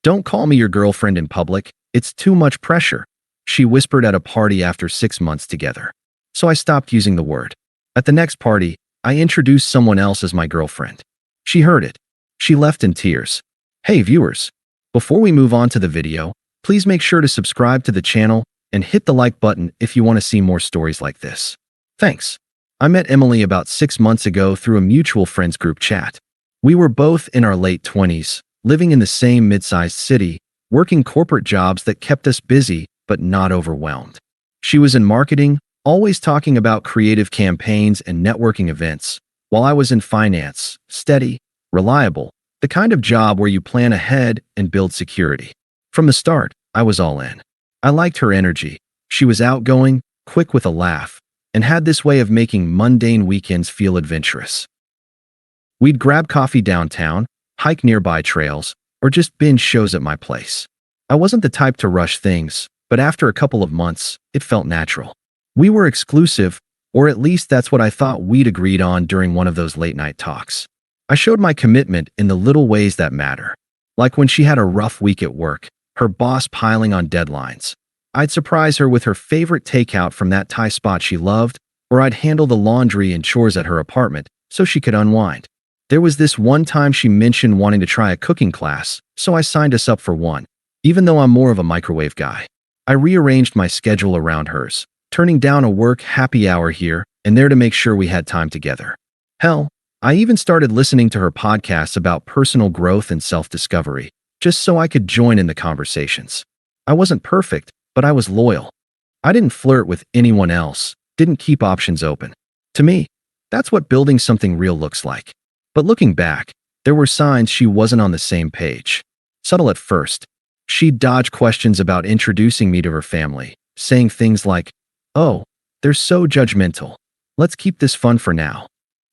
Don't call me your girlfriend in public. It's too much pressure, she whispered at a party after 6 months together. So I stopped using the word. At the next party, I introduced someone else as my girlfriend. She heard it. She left in tears. Hey viewers, before we move on to the video, please make sure to subscribe to the channel and hit the like button if you want to see more stories like this. Thanks. I met Emily about 6 months ago through a mutual friends group chat. We were both in our late 20s, living in the same mid-sized city, working corporate jobs that kept us busy but not overwhelmed. She was in marketing, always talking about creative campaigns and networking events, while I was in finance, steady, reliable, the kind of job where you plan ahead and build security. From the start, I was all in. I liked her energy. She was outgoing, quick with a laugh, and had this way of making mundane weekends feel adventurous. We'd grab coffee downtown, hike nearby trails, or just binge shows at my place. I wasn't the type to rush things, but after a couple of months, it felt natural. We were exclusive, or at least that's what I thought we'd agreed on during one of those late-night talks. I showed my commitment in the little ways that matter. Like when she had a rough week at work, her boss piling on deadlines. I'd surprise her with her favorite takeout from that Thai spot she loved, or I'd handle the laundry and chores at her apartment so she could unwind. There was this one time she mentioned wanting to try a cooking class, so I signed us up for one, even though I'm more of a microwave guy. I rearranged my schedule around hers, turning down a work happy hour here and there to make sure we had time together. Hell, I even started listening to her podcasts about personal growth and self-discovery, just so I could join in the conversations. I wasn't perfect, but I was loyal. I didn't flirt with anyone else, didn't keep options open. To me, that's what building something real looks like. But looking back, there were signs she wasn't on the same page. Subtle at first. She'd dodge questions about introducing me to her family, saying things like, "Oh, they're so judgmental. Let's keep this fun for now."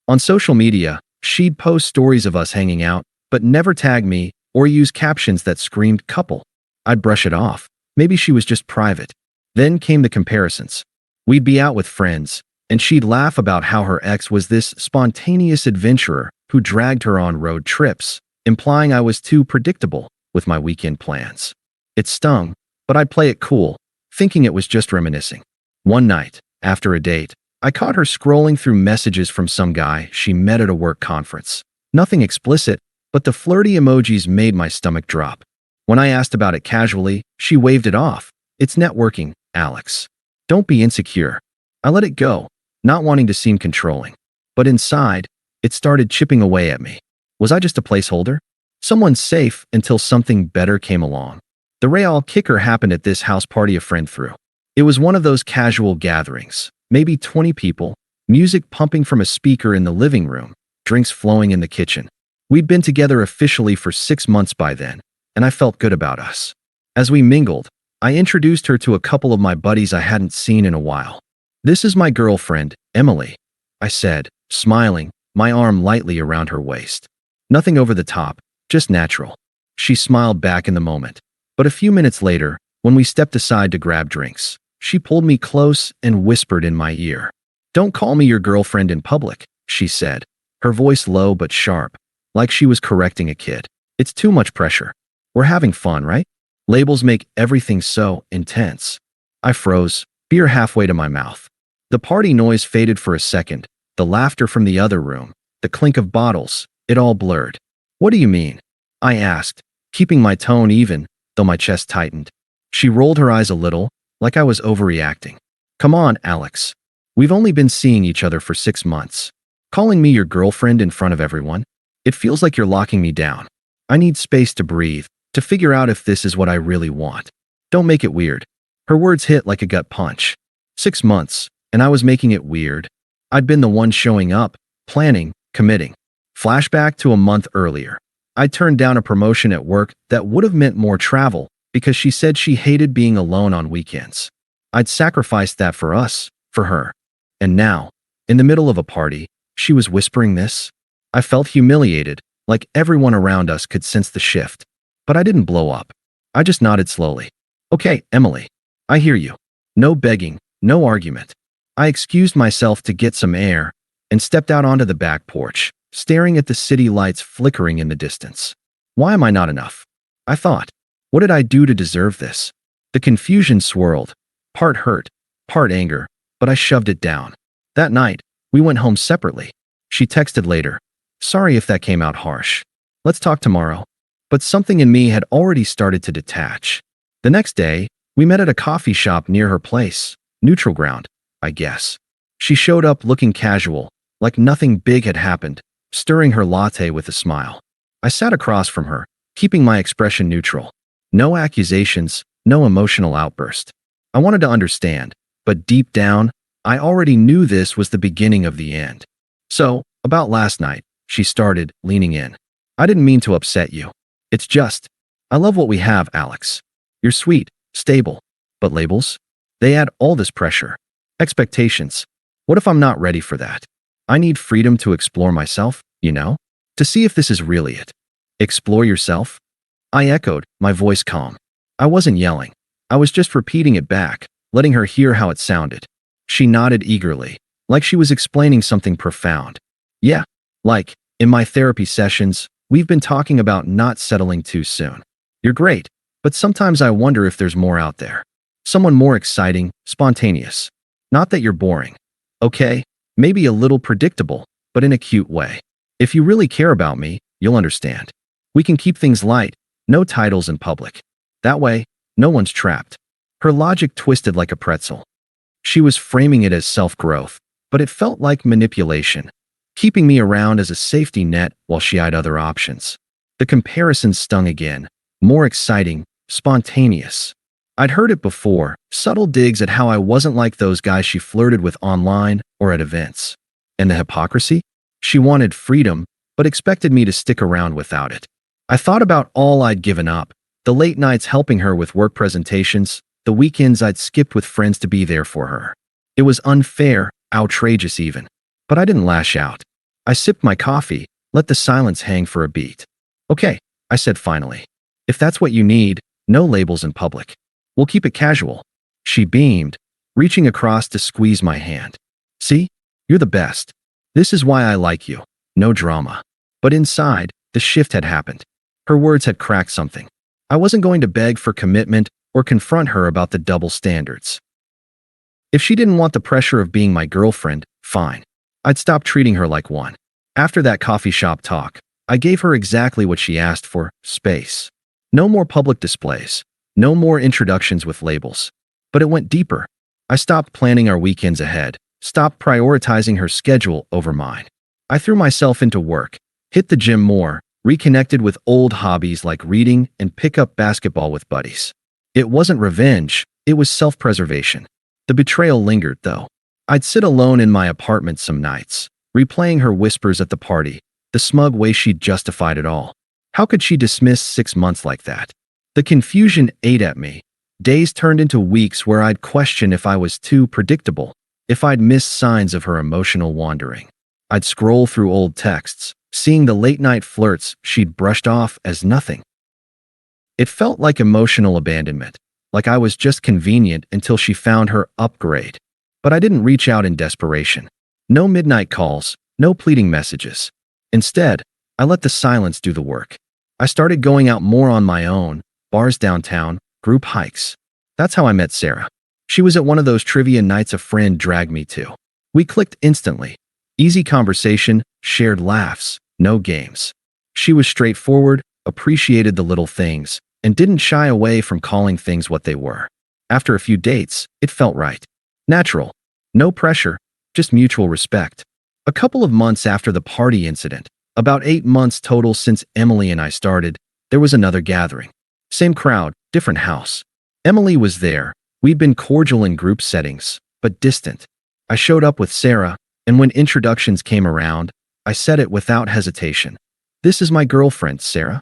On social media, she'd post stories of us hanging out, but never tag me or use captions that screamed couple. I'd brush it off. Maybe she was just private. Then came the comparisons. We'd be out with friends, and she'd laugh about how her ex was this spontaneous adventurer who dragged her on road trips, implying I was too predictable with my weekend plans. It stung, but I'd play it cool, thinking it was just reminiscing. One night, after a date, I caught her scrolling through messages from some guy she met at a work conference. Nothing explicit, but the flirty emojis made my stomach drop. When I asked about it casually, she waved it off. "It's networking, Alex. Don't be insecure." I let it go, not wanting to seem controlling. But inside, it started chipping away at me. Was I just a placeholder? Someone safe until something better came along. The real kicker happened at this house party a friend threw. It was one of those casual gatherings, maybe 20 people, music pumping from a speaker in the living room, drinks flowing in the kitchen. We'd been together officially for 6 months by then, and I felt good about us. As we mingled, I introduced her to a couple of my buddies I hadn't seen in a while. "This is my girlfriend, Emily," I said, smiling, my arm lightly around her waist. Nothing over the top, just natural. She smiled back in the moment. But a few minutes later, when we stepped aside to grab drinks, she pulled me close and whispered in my ear. "Don't call me your girlfriend in public," she said, her voice low but sharp, like she was correcting a kid. "It's too much pressure. We're having fun, right? Labels make everything so intense." I froze, beer halfway to my mouth. The party noise faded for a second, the laughter from the other room, the clink of bottles, it all blurred. "What do you mean?" I asked, keeping my tone even, though my chest tightened. She rolled her eyes a little, like I was overreacting. "Come on, Alex. We've only been seeing each other for 6 months. Calling me your girlfriend in front of everyone? It feels like you're locking me down. I need space to breathe, to figure out if this is what I really want. Don't make it weird." Her words hit like a gut punch. 6 months, and I was making it weird. I'd been the one showing up, planning, committing. Flashback to a month earlier. I turned down a promotion at work that would have meant more travel because she said she hated being alone on weekends. I'd sacrificed that for us, for her. And now, in the middle of a party, she was whispering this. I felt humiliated, like everyone around us could sense the shift. But I didn't blow up. I just nodded slowly. "Okay, Emily. I hear you. No begging, no argument." I excused myself to get some air and stepped out onto the back porch, staring at the city lights flickering in the distance. Why am I not enough? I thought. What did I do to deserve this? The confusion swirled, part hurt, part anger, but I shoved it down. That night, we went home separately. She texted later, "Sorry if that came out harsh. Let's talk tomorrow." But something in me had already started to detach. The next day, we met at a coffee shop near her place. Neutral ground, I guess. She showed up looking casual, like nothing big had happened, stirring her latte with a smile. I sat across from her, keeping my expression neutral. No accusations, no emotional outburst. I wanted to understand, but deep down, I already knew this was the beginning of the end. "So, about last night," she started, leaning in. "I didn't mean to upset you. It's just, I love what we have, Alex. You're sweet, stable. But labels? They add all this pressure. Expectations. What if I'm not ready for that? I need freedom to explore myself, you know? To see if this is really it." "Explore yourself?" I echoed, my voice calm. I wasn't yelling. I was just repeating it back, letting her hear how it sounded. She nodded eagerly, like she was explaining something profound. "Yeah, like, in my therapy sessions, we've been talking about not settling too soon. You're great, but sometimes I wonder if there's more out there. Someone more exciting, spontaneous. Not that you're boring. Okay, maybe a little predictable, but in a cute way. If you really care about me, you'll understand. We can keep things light, no titles in public. That way, no one's trapped." Her logic twisted like a pretzel. She was framing it as self-growth, but it felt like manipulation, keeping me around as a safety net while she eyed other options. The comparison stung again, more exciting, spontaneous. I'd heard it before, subtle digs at how I wasn't like those guys she flirted with online or at events. And the hypocrisy? She wanted freedom, but expected me to stick around without it. I thought about all I'd given up, the late nights helping her with work presentations, the weekends I'd skipped with friends to be there for her. It was unfair, outrageous even. But I didn't lash out. I sipped my coffee, let the silence hang for a beat. "Okay," I said finally. "If that's what you need, no labels in public. We'll keep it casual." She beamed, reaching across to squeeze my hand. "See? You're the best. This is why I like you. No drama." But inside, the shift had happened. Her words had cracked something. I wasn't going to beg for commitment or confront her about the double standards. If she didn't want the pressure of being my girlfriend, fine. I'd stop treating her like one. After that coffee shop talk, I gave her exactly what she asked for: space. No more public displays. No more introductions with labels. But it went deeper. I stopped planning our weekends ahead, stopped prioritizing her schedule over mine. I threw myself into work, hit the gym more, reconnected with old hobbies like reading and pick up basketball with buddies. It wasn't revenge, it was self-preservation. The betrayal lingered, though. I'd sit alone in my apartment some nights, replaying her whispers at the party, the smug way she'd justified it all. How could she dismiss 6 months like that? The confusion ate at me. Days turned into weeks where I'd question if I was too predictable, if I'd missed signs of her emotional wandering. I'd scroll through old texts, seeing the late-night flirts she'd brushed off as nothing. It felt like emotional abandonment, like I was just convenient until she found her upgrade. But I didn't reach out in desperation. No midnight calls, no pleading messages. Instead, I let the silence do the work. I started going out more on my own, bars downtown, group hikes. That's how I met Sarah. She was at one of those trivia nights a friend dragged me to. We clicked instantly. Easy conversation, shared laughs, no games. She was straightforward, appreciated the little things, and didn't shy away from calling things what they were. After a few dates, it felt right. Natural. No pressure, just mutual respect. A couple of months after the party incident, about 8 months total since Emily and I started, there was another gathering. Same crowd, different house. Emily was there. We'd been cordial in group settings, but distant. I showed up with Sarah, and when introductions came around, I said it without hesitation. "This is my girlfriend, Sarah."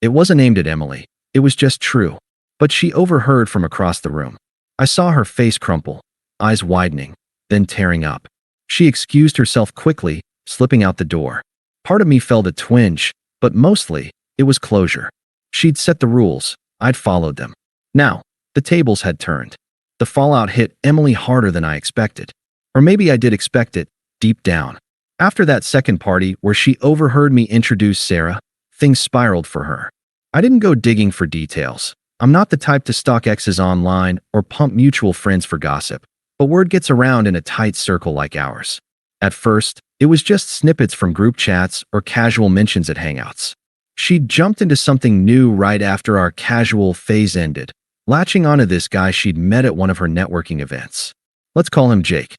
It wasn't aimed at Emily. It was just true. But she overheard from across the room. I saw her face crumple, eyes widening, then tearing up. She excused herself quickly, slipping out the door. Part of me felt a twinge, but mostly, it was closure. She'd set the rules. I'd followed them. Now, the tables had turned. The fallout hit Emily harder than I expected. Or maybe I did expect it, deep down. After that second party where she overheard me introduce Sarah, things spiraled for her. I didn't go digging for details. I'm not the type to stalk exes online or pump mutual friends for gossip, but word gets around in a tight circle like ours. At first, it was just snippets from group chats or casual mentions at hangouts. She'd jumped into something new right after our casual phase ended, latching onto this guy she'd met at one of her networking events. Let's call him Jake.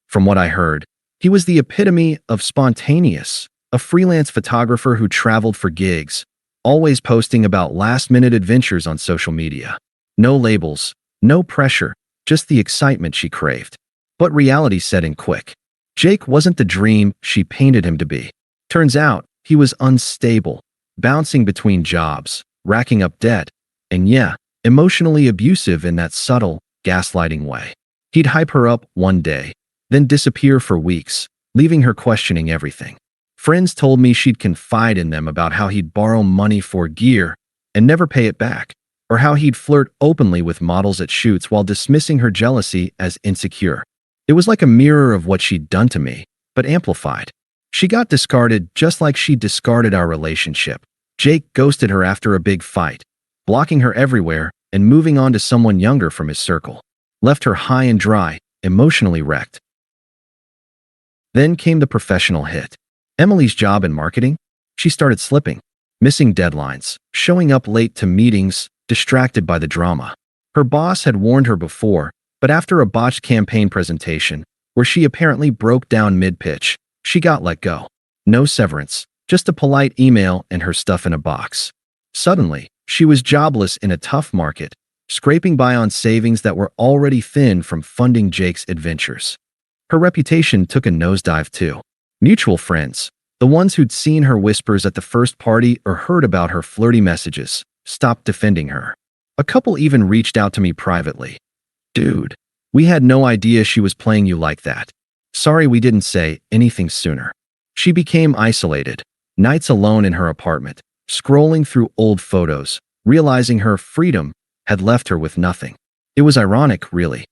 From what I heard, he was the epitome of spontaneous, a freelance photographer who traveled for gigs, always posting about last-minute adventures on social media. No labels, no pressure, just the excitement she craved. But reality set in quick. Jake wasn't the dream she painted him to be. Turns out, he was unstable, bouncing between jobs, racking up debt, and yeah, emotionally abusive in that subtle, gaslighting way. He'd hype her up one day, then disappear for weeks, leaving her questioning everything. Friends told me she'd confide in them about how he'd borrow money for gear and never pay it back, or how he'd flirt openly with models at shoots while dismissing her jealousy as insecure. It was like a mirror of what she'd done to me, but amplified. She got discarded just like she discarded our relationship. Jake ghosted her after a big fight, blocking her everywhere and moving on to someone younger from his circle. Left her high and dry, emotionally wrecked. Then came the professional hit. Emily's job in marketing? She started slipping, missing deadlines, showing up late to meetings, distracted by the drama. Her boss had warned her before, but after a botched campaign presentation, where she apparently broke down mid-pitch, she got let go. No severance, just a polite email and her stuff in a box. Suddenly, she was jobless in a tough market, scraping by on savings that were already thin from funding Jake's adventures. Her reputation took a nosedive too. Mutual friends, the ones who'd seen her whispers at the first party or heard about her flirty messages, stopped defending her. A couple even reached out to me privately. "Dude, we had no idea she was playing you like that. Sorry we didn't say anything sooner." She became isolated, nights alone in her apartment, scrolling through old photos, realizing her freedom had left her with nothing. It was ironic, really.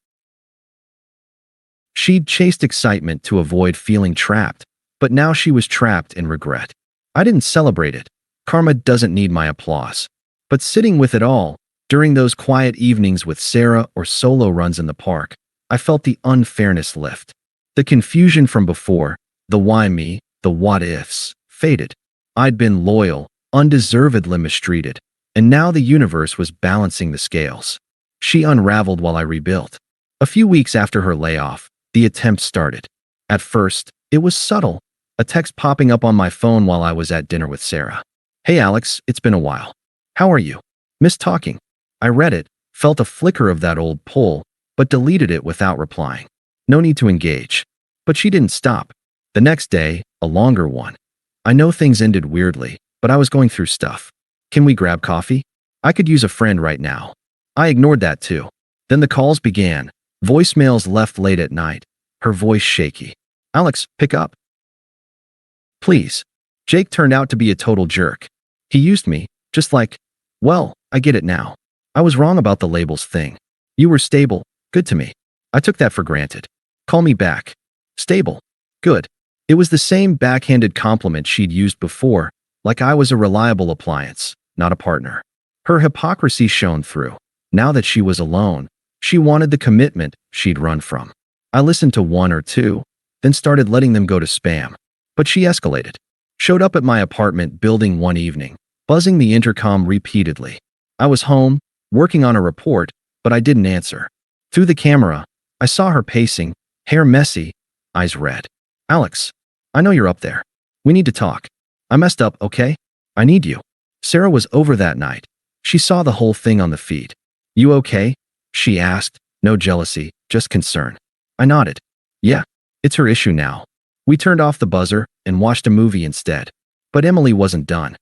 She'd chased excitement to avoid feeling trapped, but now she was trapped in regret. I didn't celebrate it. Karma doesn't need my applause. But sitting with it all, during those quiet evenings with Sarah or solo runs in the park, I felt the unfairness lift. The confusion from before, the why me, the what ifs, faded. I'd been loyal, undeservedly mistreated, and now the universe was balancing the scales. She unraveled while I rebuilt. A few weeks after her layoff, the attempt started. At first, it was subtle, a text popping up on my phone while I was at dinner with Sarah. "Hey Alex, it's been a while. How are you? Missed talking." I read it, felt a flicker of that old pull, but deleted it without replying. No need to engage. But she didn't stop. The next day, a longer one. "I know things ended weirdly, but I was going through stuff. Can we grab coffee? I could use a friend right now." I ignored that too. Then the calls began, voicemails left late at night, her voice shaky. "Alex, pick up. Please." Jake turned out to be a total jerk. He used me, just like, well, I get it now. I was wrong about the labels thing. You were stable, good to me. I took that for granted. Call me back. Stable. Good. It was the same backhanded compliment she'd used before, like I was a reliable appliance, not a partner. Her hypocrisy shone through. Now that she was alone, she wanted the commitment she'd run from. I listened to one or two, then started letting them go to spam. But she escalated. Showed up at my apartment building one evening, buzzing the intercom repeatedly. I was home, working on a report, but I didn't answer. Through the camera, I saw her pacing, hair messy, eyes red. "Alex, I know you're up there. We need to talk. I messed up, okay? I need you." Sarah was over that night. She saw the whole thing on the feed. "You okay?" she asked, no jealousy, just concern. I nodded. "Yeah, it's her issue now." We turned off the buzzer and watched a movie instead. But Emily wasn't done.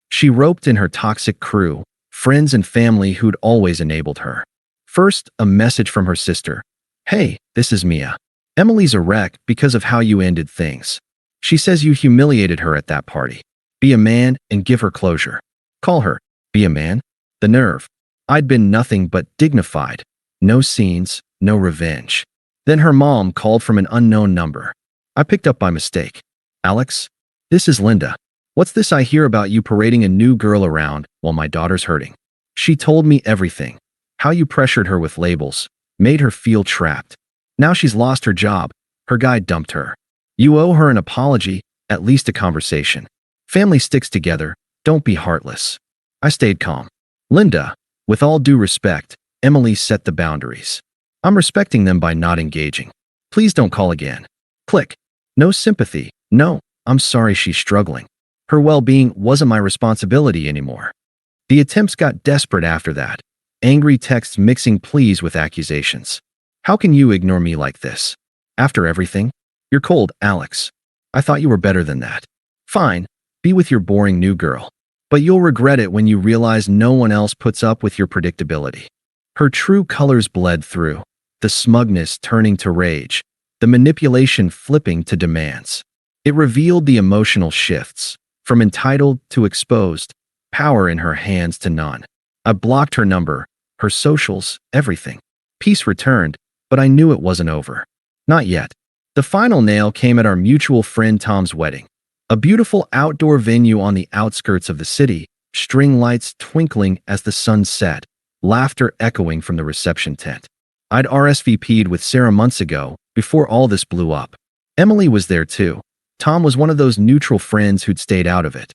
She roped in her toxic crew, friends and family who'd always enabled her. First, a message from her sister. "Hey, this is Mia. Emily's a wreck because of how you ended things. She says you humiliated her at that party. Be a man and give her closure." Call her. Be a man? The nerve. I'd been nothing but dignified. No scenes, no revenge. Then her mom called from an unknown number. I picked up by mistake. "Alex, this is Linda. What's this I hear about you parading a new girl around while my daughter's hurting? She told me everything. How you pressured her with labels, made her feel trapped. Now she's lost her job. Her guy dumped her. You owe her an apology, at least a conversation. Family sticks together. Don't be heartless. I stayed calm. Linda, with all due respect, Emily set the boundaries. I'm respecting them by not engaging. Please don't call again. Click. No sympathy. No, I'm sorry she's struggling. Her well-being wasn't my responsibility anymore. The attempts got desperate after that. Angry texts mixing pleas with accusations. How can you ignore me like this? After everything? You're cold, Alex. I thought you were better than that. Fine, be with your boring new girl. But you'll regret it when you realize no one else puts up with your predictability. Her true colors bled through, the smugness turning to rage, the manipulation flipping to demands. It revealed the emotional shifts, from entitled to exposed, power in her hands to none. I blocked her number, her socials, everything. Peace returned, but I knew it wasn't over. Not yet. The final nail came at our mutual friend Tom's wedding. A beautiful outdoor venue on the outskirts of the city, string lights twinkling as the sun set, laughter echoing from the reception tent. I'd RSVP'd with Sarah months ago, before all this blew up. Emily was there too. Tom was one of those neutral friends who'd stayed out of it.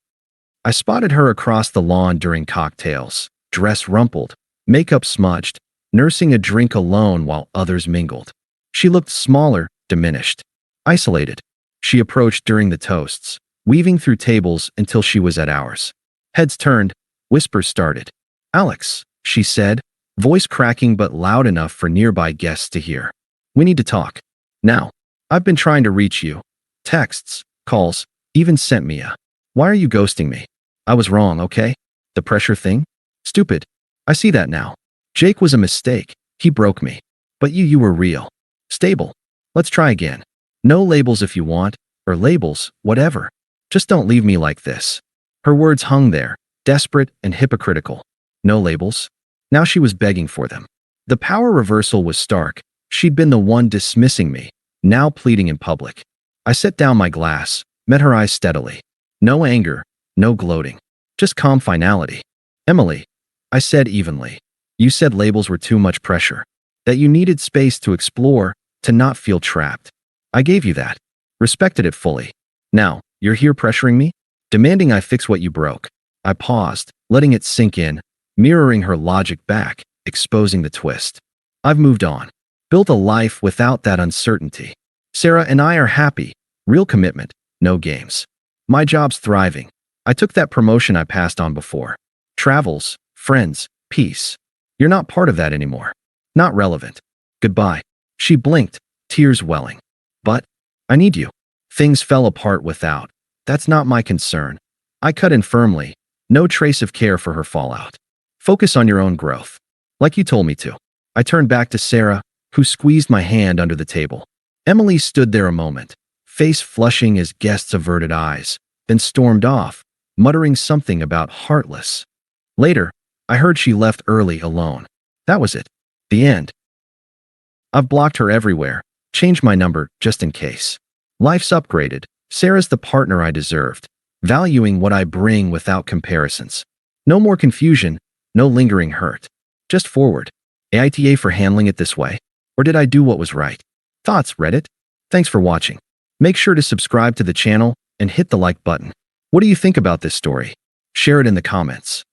I spotted her across the lawn during cocktails, dress rumpled, makeup smudged, nursing a drink alone while others mingled. She looked smaller, diminished, isolated. She approached during the toasts, weaving through tables until she was at ours. Heads turned, whispers started. Alex, she said, voice cracking but loud enough for nearby guests to hear. We need to talk. Now. I've been trying to reach you. Texts, calls, even sent me a, why are you ghosting me? I was wrong, okay? The pressure thing? Stupid. I see that now. Jake was a mistake. He broke me. But you were real. Stable. Let's try again. No labels if you want, or labels, whatever. Just don't leave me like this. Her words hung there, desperate and hypocritical. No labels? Now she was begging for them. The power reversal was stark. She'd been the one dismissing me, now pleading in public. I set down my glass, met her eyes steadily. No anger, no gloating. Just calm finality. Emily, I said evenly. You said labels were too much pressure. That you needed space to explore, to not feel trapped. I gave you that. Respected it fully. Now, you're here pressuring me? Demanding I fix what you broke. I paused, letting it sink in, mirroring her logic back, exposing the twist. I've moved on. Built a life without that uncertainty. Sarah and I are happy. Real commitment, no games. My job's thriving. I took that promotion I passed on before. Travels, friends, peace. You're not part of that anymore. Not relevant. Goodbye. She blinked, tears welling. But I need you. Things fell apart without. That's not my concern. I cut in firmly. No trace of care for her fallout. Focus on your own growth. Like you told me to. I turned back to Sarah, who squeezed my hand under the table. Emily stood there a moment, face flushing as guests averted eyes, then stormed off, muttering something about heartless. Later, I heard she left early alone. That was it. The end. I've blocked her everywhere, changed my number just in case. Life's upgraded. Sarah's the partner I deserved, valuing what I bring without comparisons. No more confusion, no lingering hurt. Just forward. AITA for handling it this way? Or did I do what was right? Thoughts, Reddit? Thanks for watching. Make sure to subscribe to the channel and hit the like button. What do you think about this story? Share it in the comments.